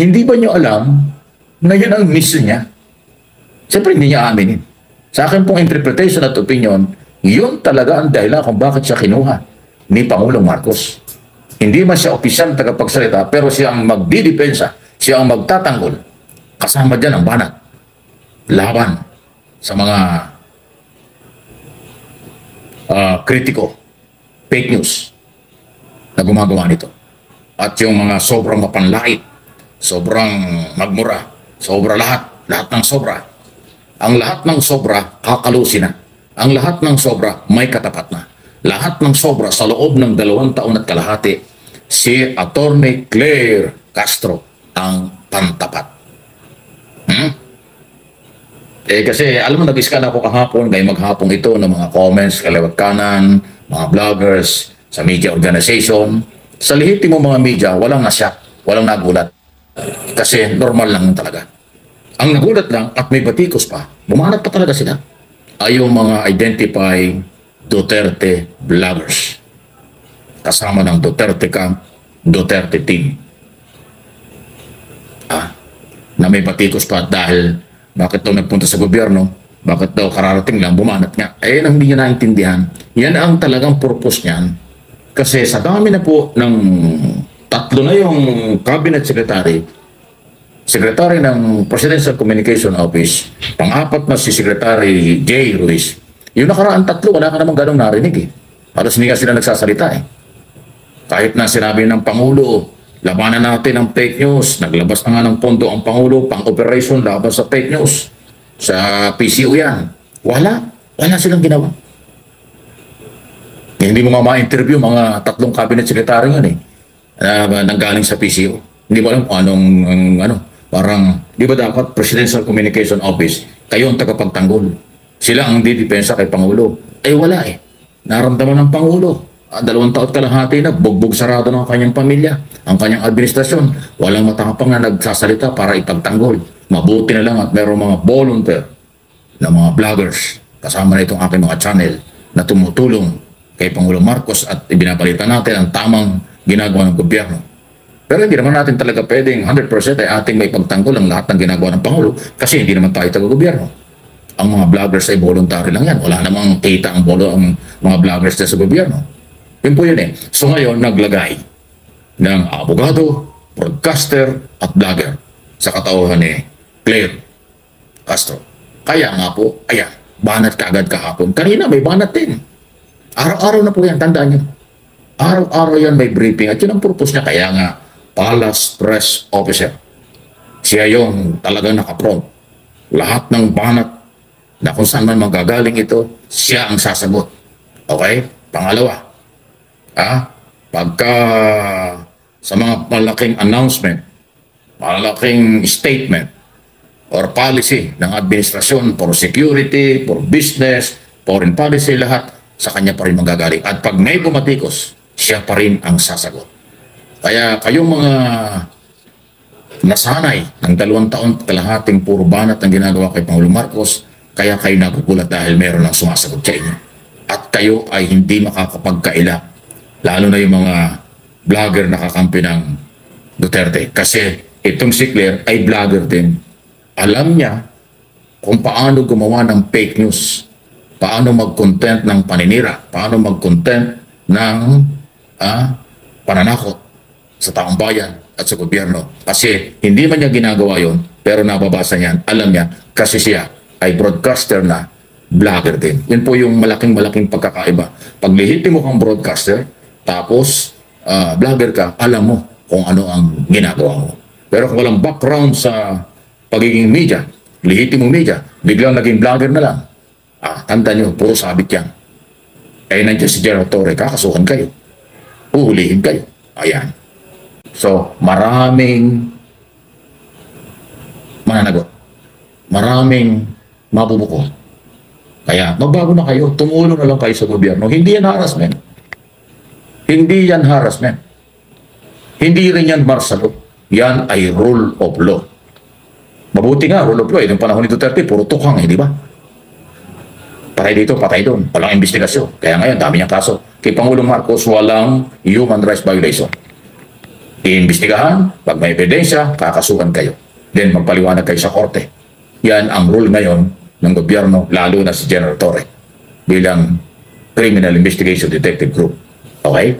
Hindi ba niyo alam na yun ang mission niya? Siyempre, hindi niya aminin. Sa akin pong interpretation at opinion, yun talaga ang dahilan kung bakit siya kinuha ni Pangulong Marcos. Hindi man siya opisyal tagapagsalita, pero siya ang magdidepensa, siya ang magtatanggol. Kasama dyan ang banat. Laban sa mga kritiko, fake news na gumagawa nito. At yung mga sobrang mapanlait, sobrang magmura, sobra lahat ng sobra. Ang lahat ng sobra, kakalusin na. Ang lahat ng sobra, may katapat na. Lahat ng sobra sa loob ng 2 taon at kalahati, si Attorney Claire Castro ang pantapat. Kasi alam mo, nag-scan ako kahapon, ngayon maghapon ito ng mga comments, kaliwat kanan, mga vloggers, sa media organization. Sa lihiti mo mga media, walang nasyak, walang nagulat. Kasi normal lang talaga. Ang nagulat lang at may batikos pa, bumanat pa talaga sila, ay yung mga identified Duterte vloggers. Kasama ng Duterte Camp, Duterte Team. Na may batikos pa dahil bakit daw nagpunta sa gobyerno, bakit daw kararating lang, bumanat nga. Ang hindi niya naintindihan. Yan ang talagang purpose niyan. Kasi sa dami na po ng 3 na yung cabinet secretary ng Presidential Communication Office, pang-4 na si Secretary J. Ruiz. Yung nakaraan 3, wala ka namang ganong narinig eh. Halos hindi ka sila nagsasalita eh. Kahit na sinabi ng Pangulo, labanan natin ang fake news, naglabas na nga ng pondo ang Pangulo, pang-operation laban sa fake news. Sa PCO yan. Wala silang ginawa. Hindi mo ma-interview mga 3 cabinet secretary yan eh. Nanggaling sa PCO. Hindi mo alam kung anong, parang, di ba dapat Presidential Communication Office, kayo ang tagapagtanggol. Sila ang didepensa kay Pangulo. Wala eh. Naramdaman ng Pangulo. 2 taon kalahati na, bugbog sarado ng kanyang pamilya, ang kanyang administrasyon. Walang matapang na nagsasalita para ipagtanggol. Mabuti na lang at mayroong mga volunteer na mga vloggers, kasama na itong aking mga channel, na tumutulong kay Pangulong Marcos at ibinabalita natin ang tamang ginagawa ng gobyerno. Pero hindi naman natin talaga pwedeng 100% ay ating may pagtanggol ang lahat ng ginagawa ng Pangulo kasi hindi naman tayo taga-gobyerno. Ang mga vloggers ay voluntary lang yan. Wala namang kita ang mga vloggers na sa gobyerno. Yun po yun eh. So ngayon, naglagay ng abogado, broadcaster, at vlogger sa katauhan ni Claire Castro. Kaya nga po, banat kaagad kahapon. Kanina may banat din. Araw-araw na po yan, tandaan nyo. Araw-araw yan may briefing. At yun ang purpose niya. Kaya nga, Palace Press Officer. Siya yung talagang nakapront. Lahat ng banat na kung saan man magagaling ito, siya ang sasagot. Okay? Pangalawa, pagka sa mga malaking announcement, malaking statement, or policy ng administrasyon for security, for business, foreign policy, lahat sa kanya pa rin manggagaling. At pag may bumatikos, siya pa rin ang sasagot. Kaya kayong mga nasanay ng 2 taon kalahating puro banat ang ginagawa kay Pangulong Marcos, kaya kayo nagugulat dahil meron lang sumasagot sa inyo. At kayo ay hindi makakapagkaila, lalo na yung mga vlogger na kakampi ng Duterte. Kasi itong si Claire ay vlogger din. Alam niya kung paano gumawa ng fake news, paano mag-content ng paninira, paano mag-content ng pananakot sa taong bayan at sa gobyerno. Kasi hindi man niya ginagawa yon, pero nababasa niyan, alam niya, kasi siya ay broadcaster na vlogger din. Yun po yung malaking pagkakaiba. Pag lihitimo kang broadcaster, tapos vlogger ka, alam mo kung ano ang ginagawa mo. Pero kung walang background sa pagiging media, lihitimong media, biglang naging vlogger na lang, tanda nyo, puro sabit yan. Nandiyan si Gerald Torre, kakasuhan kayo. Uhulihin kayo. Ayan. So, maraming mananagot. Maraming mabubuko. Kaya, magbago na kayo. Tumulong na lang kayo sa gobyerno. Hindi yan harassment. Hindi yan harassment. Hindi rin yan martial law. Yan ay rule of law. Mabuti nga, rule of law. Nung panahon ni Duterte, puro tukhang, di ba? Patay dito, patay doon. Walang investigasyon. Kaya ngayon, dami niyang kaso. Kay Pangulong Marcos, walang human rights violation. iimbestigahan, pag may ebidensya, kakasuhan kayo. Then magpaliwanag kayo sa korte. Yan ang rule ngayon ng gobyerno, lalo na si General Torre bilang Criminal Investigation Detective Group. Okay?